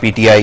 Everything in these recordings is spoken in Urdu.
PTI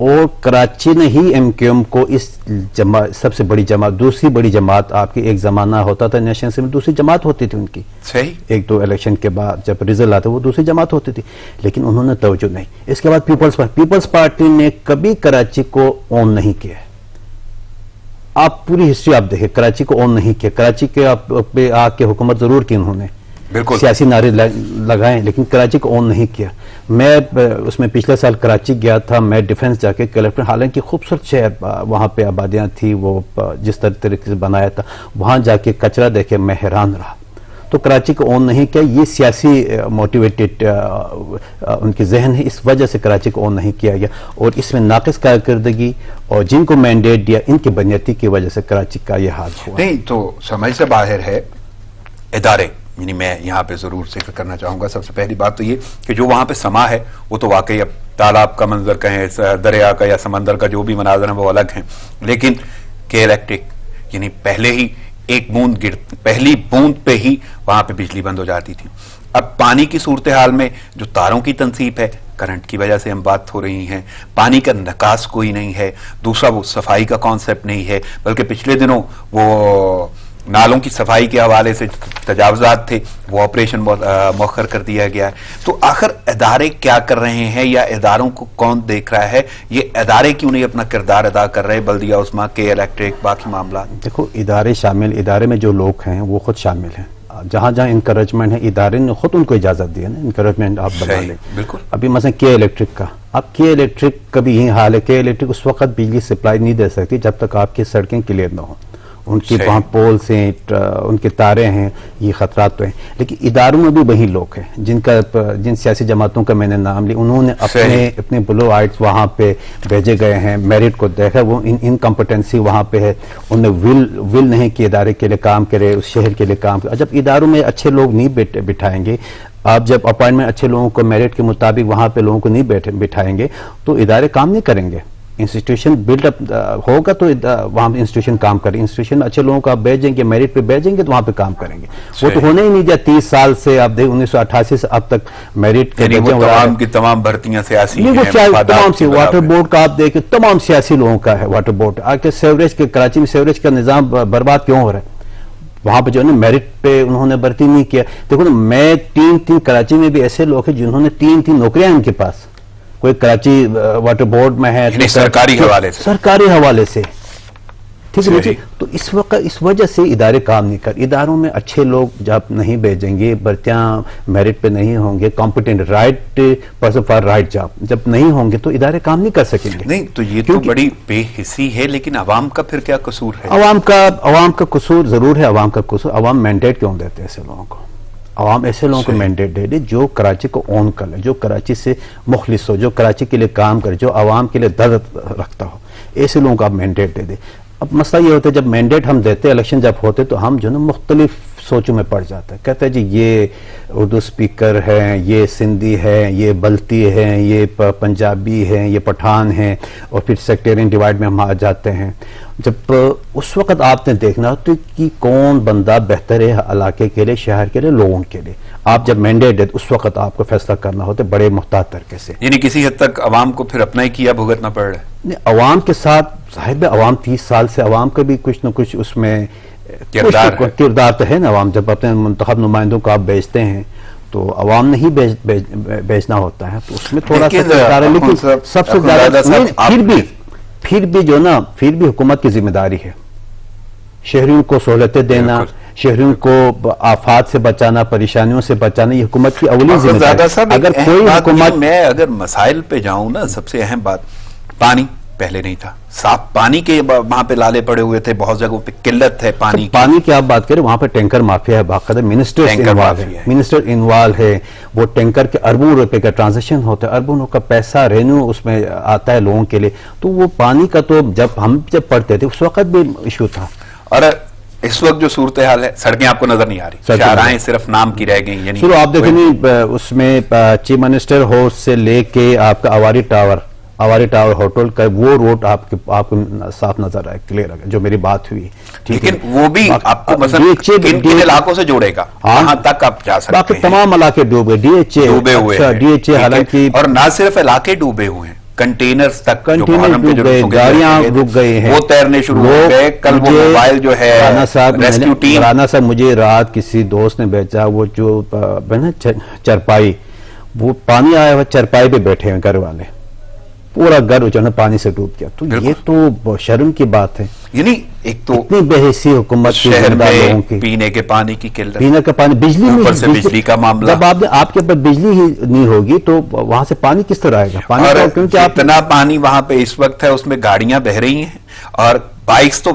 اور کراچی نے ہی ایم کیو ایم کو اس سب سے بڑی جماعت، دوسری بڑی جماعت، آپ کی ایک زمانہ ہوتا تھا نیشنل اسمبلی دوسری جماعت ہوتی تھی ان کی، صحیح، ایک دو الیکشن کے بعد جب رزلٹ آتا وہ دوسری جماعت ہوتی تھی، لیکن انہوں نے توجہ نہیں. اس کے بعد پیپلز پارٹی نے کبھی کراچی کو اون نہیں کیا. آپ پوری ہسٹری آپ دیکھیں، کراچی کو اون نہیں کیا. کراچی کے پہ آ کے حکومت ضرور کی انہوں نے، بالکل سیاسی نعرے لگائیں، لیکن کراچی کو اون نہیں کیا. میں اس میں پچھلے سال کراچی گیا تھا، میں ڈیفنس جا کے کلیکٹر، حالانکہ خوبصورت شہر، وہاں پہ آبادیاں تھی، وہ جس طریقے سے بنایا تھا، وہاں جا کے کچرا دیکھے میں حیران رہا. تو کراچی کو اون نہیں کیا، یہ سیاسی موٹیویٹڈ ان کے ذہن ہے، اس وجہ سے کراچی کو اون نہیں کیا گیا. اور اس میں ناقص کارکردگی اور جن کو مینڈیٹ دیا ان کی بدنیتی کی وجہ سے کراچی کا یہ حال ہوا. نہیں تو سمجھ سے باہر ہے ادارے، یعنی میں یہاں پہ ضرور ذکر کرنا چاہوں گا. سب سے پہلی بات تو یہ کہ جو وہاں پہ سما ہے وہ تو واقعی اب تالاب کا منظر کہیں، دریا کا یا سمندر کا جو بھی مناظر ہیں وہ الگ ہیں، لیکن کے الیکٹرک یعنی پہلے ہی ایک بوند پہلی بوند پہ ہی وہاں پہ بجلی بند ہو جاتی تھی. اب پانی کی صورتحال میں جو تاروں کی تنصیب ہے، کرنٹ کی وجہ سے ہم بات ہو رہی ہیں، پانی کا نکاس کوئی نہیں ہے. دوسرا وہ صفائی کا کانسیپٹ نہیں ہے، بلکہ پچھلے دنوں وہ نالوں کی صفائی کے حوالے سے تجاوزات تھے، وہ آپریشن مؤخر کر دیا گیا ہے. تو آخر ادارے کیا کر رہے ہیں، یا اداروں کو کون دیکھ رہا ہے؟ یہ ادارے کیوں نہیں اپنا کردار ادا کر رہے؟ بلدیہ عظمیٰ، کے الیکٹرک، باقی معاملات. دیکھو ادارے میں جو لوگ ہیں وہ خود شامل ہیں. جہاں جہاں انکریجمنٹ ہے، ادارے نے خود ان کو اجازت دی ہے نا، انکریجمنٹ آپ بنا لیں. بالکل. ابھی مثلا کے الیکٹرک کا، اب کے الیکٹرک کا بھی یہی حال ہے. کے الیکٹرک اس وقت بجلی سپلائی نہیں دے سکتی جب تک آپ کی سڑکیں کلیئر نہ ہوں. ان کی وہاں پولس ہیں، ان کے تارے ہیں، یہ خطرات تو ہیں. لیکن اداروں میں بھی وہی لوگ ہیں جن سیاسی جماعتوں کا میں نے نام لی، انہوں نے اپنے بلو آئٹس وہاں پہ بھیجے گئے ہیں، میرٹ کو دیکھا، وہ انکمپٹنسی وہاں پہ ہے. انہوں نے ول نہیں کہ ادارے کے لیے کام کرے، اس شہر کے لیے کام کرے. جب اداروں میں اچھے لوگ نہیں بٹھائیں گے، آپ جب اپوائنٹمنٹ اچھے لوگوں کو میرٹ کے مطابق وہاں پہ لوگوں کو نہیں بٹھائیں گے تو ادارے کام نہیں کریں گے. انسٹیٹیوشن بلڈ اپ ہوگا تو وہاں پہ انسٹیٹیوشن کام کرے. انسٹیٹیوشن اچھے لوگوں کو آپ بھیجیں گے، میرٹ پہ بھیجیں گے تو وہاں پہ کام کریں گے. وہ تو ہونے ہی نہیں دیا 30 سال سے. آپ دیکھ 1988 سے اب تک میرٹ کے تمام کی تمام بھرتیاں سیاسی ہیں، تمام سے. واٹر بورڈ کا آپ دیکھیں تمام سیاسی لوگوں کا ہے واٹر بورڈ. آج کے سیوریج کے کراچی میں سیوریج کا نظام برباد کیوں ہو رہا ہے؟ وہاں پہ جو ہے نا میرٹ پہ انہوں نے بھرتی نہیں کیا. دیکھو نا، میں تین کراچی میں بھی ایسے لوگ ہیں جنہوں نے تین نوکریاں ان کے پاس. کوئی کراچی واٹر بورڈ میں ہے، سرکاری حوالے سے. ٹھیک ہے. تو اس وقت اس وجہ سے ادارے کام نہیں کر. اداروں میں اچھے لوگ جب نہیں بھیجیں گے، بھرتیاں میرٹ پہ نہیں ہوں گے، competent right person for right job جب نہیں ہوں گے تو ادارے کام نہیں کر سکیں گے. نہیں تو یہ تو بڑی بے حسی ہے، لیکن عوام کا پھر کیا قصور ہے؟ عوام کا قصور ضرور ہے. عوام کا قصور، عوام مینڈیٹ کیوں دیتے ہیں ایسے لوگوں کو؟ عوام ایسے لوگوں کو مینڈیٹ دے دے جو کراچی کو اون کر لے، جو کراچی سے مخلص ہو، جو کراچی کے لیے کام کرے، جو عوام کے لیے درد رکھتا ہو. ایسے لوگوں کو آپ مینڈیٹ دے دیں. اب مسئلہ یہ ہوتا ہے جب مینڈیٹ ہم دیتے، الیکشن جب ہوتے تو ہم جو نا مختلف سوچوں میں پڑ جاتا ہے. کہتے ہیں جی یہ اردو سپیکر ہیں، یہ سندھی ہیں، یہ بلتی ہیں، یہ پنجابی ہیں، یہ پٹھان ہیں، اور پھر سیکٹرین ڈیوائڈ میں ہم آ جاتے ہیں. جب اس وقت آپ نے دیکھنا ہوتا کہ کون بندہ بہتر ہے علاقے کے لیے، شہر کے لیے، لوگوں کے لیے. آپ جب مینڈیٹ دیتے اس وقت آپ کو فیصلہ کرنا ہوتا ہے بڑے محتاط طریقے سے. یعنی کسی حد تک عوام کو پھر اپنا ہی کیا بھگتنا پڑ رہا ہے. عوام کے ساتھ صاحب، عوام 30 سال سے عوام کا بھی کچھ نہ کچھ اس میں کردار تو ہے نا. عوام جب اپنے منتخب نمائندوں کو آپ بیچتے ہیں تو عوام نے ہی بیچنا ہوتا ہے، تو اس میں تھوڑا سا کردار ہے. لیکن سب سے زیادہ پھر بھی جو نا پھر بھی حکومت کی ذمہ داری ہے شہریوں کو سہولتیں دینا، شہریوں کو آفات سے بچانا، پریشانیوں سے بچانا. یہ حکومت کی اولین ذمہ داری. اگر کوئی حکومت، میں اگر مسائل پہ جاؤں نا، سب سے اہم بات پانی پہلے نہیں تھا. صاف پانی کے وہاں پہ لالے پڑے ہوئے تھے، بہت جگہوں پہ قلت ہے پانی کی. آپ بات کریں وہاں پہ ٹینکر مافیا ہے، باقاعدہ منسٹر انوالو ہے. وہ ٹینکر کے اربوں روپے کا ٹرانزیکشن ہوتا ہے، اربوں کا پیسہ رینیو اس میں آتا ہے لوگوں کے لیے. تو وہ پانی کا تو ہم جب پڑھتے تھے اس وقت بھی ایشو تھا. اور اس وقت جو صورتحال ہے، سڑکیں آپ کو نظر نہیں آ رہی، شاہراہیں صرف نام کی رہ گئی. یعنی آپ دیکھیں اس میں چیف منسٹر ہاؤس سے لے کے آپ کا آواری ٹاور ہوٹل کا وہ روڈ آپ کو صاف نظر آئے، کلیئر ہے جو میری بات ہوئی. لیکن وہ بھی آپ کو مثلا کن علاقوں سے جوڑے گا، وہاں تک آپ جا سکتے ہیں. تمام علاقے ڈوبے، ڈی ایچ اے ڈوبے ہوئے ہیں. حالانکہ اور نہ صرف علاقے ڈوبے ہوئے ہیں، کنٹینرز تک کنٹینر ڈوب گئے، گاڑیاں ڈوب گئے ہیں، وہ تیرنے شروع ہو گئے. کل وہ موبائل جو ہے ریسکیو ٹیم، رانا صاحب مجھے رات کسی دوست نے بھیجا، وہ جو چرپائی، وہ پانی آیا ہوا چرپائی پہ بیٹھے ہیں گھر والے، پورا گھر جو ہے پانی سے ڈوب گیا. تو یہ تو شرم کی بات ہے. یعنی ایک تو اتنی بے حسی حکومت کی، شہر زندہ لوگوں میں کی، پینے کے پانی کی قلت، پینے کا پانی، بجلی اوپر سے بجلی کا معاملہ. جب آپ کے پاس بجلی ہی نہیں ہوگی تو وہاں سے پانی کس طرح آئے گا؟ پانی اور کیونکہ آپ اتنا پانی وہاں پہ اس وقت ہے، اس میں گاڑیاں بہ رہی ہیں اور بائکس تو